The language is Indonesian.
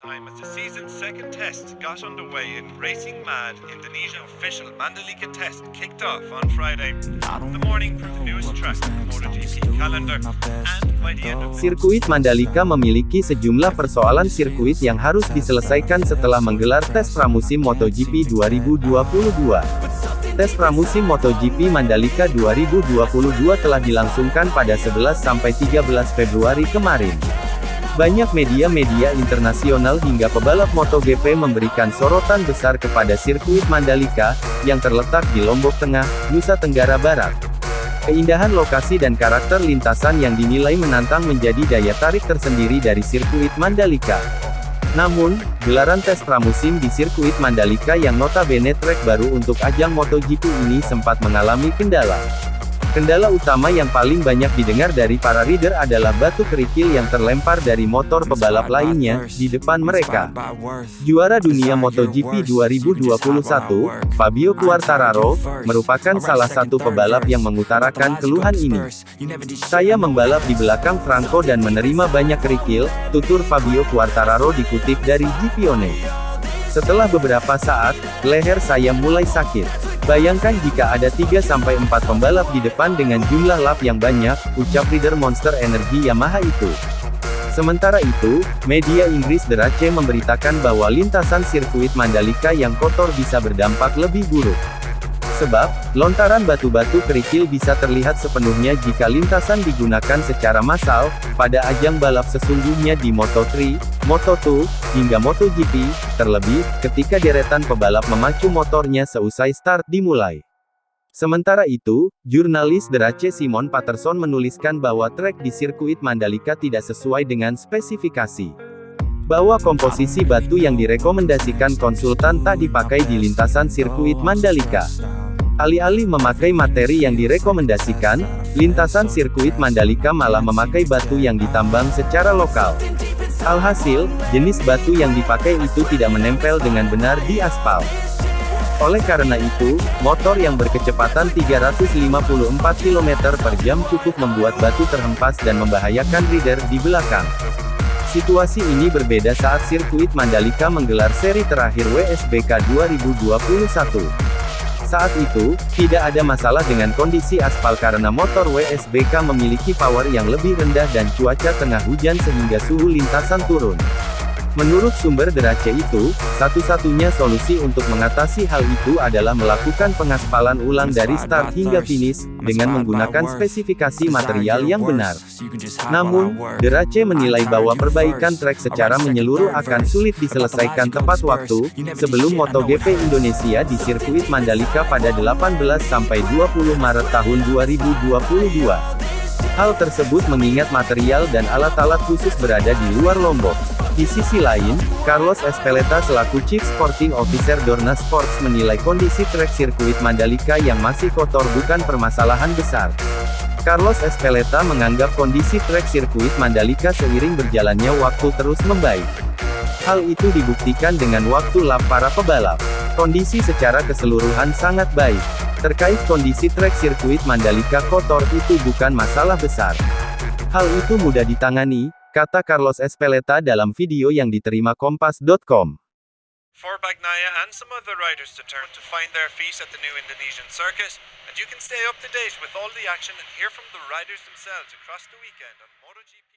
time as the season's second test got underway in Racing Mad, Indonesia official Mandalika test kicked off on Friday. The morning proved the newest track on the MotoGP calendar, and by the end of Sirkuit Mandalika memiliki sejumlah persoalan sirkuit yang harus diselesaikan setelah menggelar tes pramusim MotoGP 2022. Tes pramusim MotoGP Mandalika 2022 telah dilangsungkan pada 11 sampai 13 Februari kemarin. Banyak media-media internasional hingga pebalap MotoGP memberikan sorotan besar kepada sirkuit Mandalika, yang terletak di Lombok Tengah, Nusa Tenggara Barat. Keindahan lokasi dan karakter lintasan yang dinilai menantang menjadi daya tarik tersendiri dari sirkuit Mandalika. Namun, gelaran tes pramusim di sirkuit Mandalika yang notabene trek baru untuk ajang MotoGP ini sempat mengalami kendala. Kendala utama yang paling banyak didengar dari para rider adalah batu kerikil yang terlempar dari motor pebalap lainnya, di depan mereka. Juara dunia MotoGP 2021, Fabio Quartararo, merupakan salah satu pebalap yang mengutarakan keluhan ini. "Saya membalap di belakang Franco dan menerima banyak kerikil," tutur Fabio Quartararo dikutip dari GPone. "Setelah beberapa saat, leher saya mulai sakit. Bayangkan jika ada 3-4 pembalap di depan dengan jumlah lap yang banyak," ucap rider Monster Energy Yamaha itu. Sementara itu, media Inggris The Race memberitakan bahwa lintasan sirkuit Mandalika yang kotor bisa berdampak lebih buruk. Sebab, lontaran batu-batu kerikil bisa terlihat sepenuhnya jika lintasan digunakan secara massal, pada ajang balap sesungguhnya di Moto3, Moto2, hingga MotoGP, terlebih, ketika deretan pebalap memacu motornya seusai start dimulai. Sementara itu, jurnalis The Race Simon Patterson menuliskan bahwa trek di sirkuit Mandalika tidak sesuai dengan spesifikasi. Bahwa komposisi batu yang direkomendasikan konsultan tak dipakai di lintasan sirkuit Mandalika. Alih-alih memakai materi yang direkomendasikan, lintasan sirkuit Mandalika malah memakai batu yang ditambang secara lokal. Alhasil, jenis batu yang dipakai itu tidak menempel dengan benar di aspal. Oleh karena itu, motor yang berkecepatan 354 km per jam cukup membuat batu terhempas dan membahayakan rider di belakang. Situasi ini berbeda saat sirkuit Mandalika menggelar seri terakhir WSBK 2021. Saat itu, tidak ada masalah dengan kondisi aspal karena motor WSBK memiliki power yang lebih rendah dan cuaca tengah hujan sehingga suhu lintasan turun. Menurut sumber The Race itu, satu-satunya solusi untuk mengatasi hal itu adalah melakukan pengaspalan ulang dari start hingga finish, dengan menggunakan spesifikasi material yang benar. Namun, The Race menilai bahwa perbaikan trek secara menyeluruh akan sulit diselesaikan tepat waktu, sebelum MotoGP Indonesia di sirkuit Mandalika pada 18-20 Maret tahun 2022. Hal tersebut mengingat material dan alat-alat khusus berada di luar Lombok. Di sisi lain, Carlos Ezpeleta selaku Chief Sporting Officer Dorna Sports menilai kondisi trek sirkuit Mandalika yang masih kotor bukan permasalahan besar. Carlos Ezpeleta menganggap kondisi trek sirkuit Mandalika seiring berjalannya waktu terus membaik. Hal itu dibuktikan dengan waktu lap para pebalap. Kondisi secara keseluruhan sangat baik. Terkait kondisi trek sirkuit Mandalika kotor itu bukan masalah besar. Hal itu mudah ditangani, kata Carlos Ezpeleta dalam video yang diterima Kompas.com. for Bagnaia and some other riders to turn to find their feet at the new Indonesian circuit, and you can stay up to date with all the action and hear from the riders themselves across the weekend on MotoGP.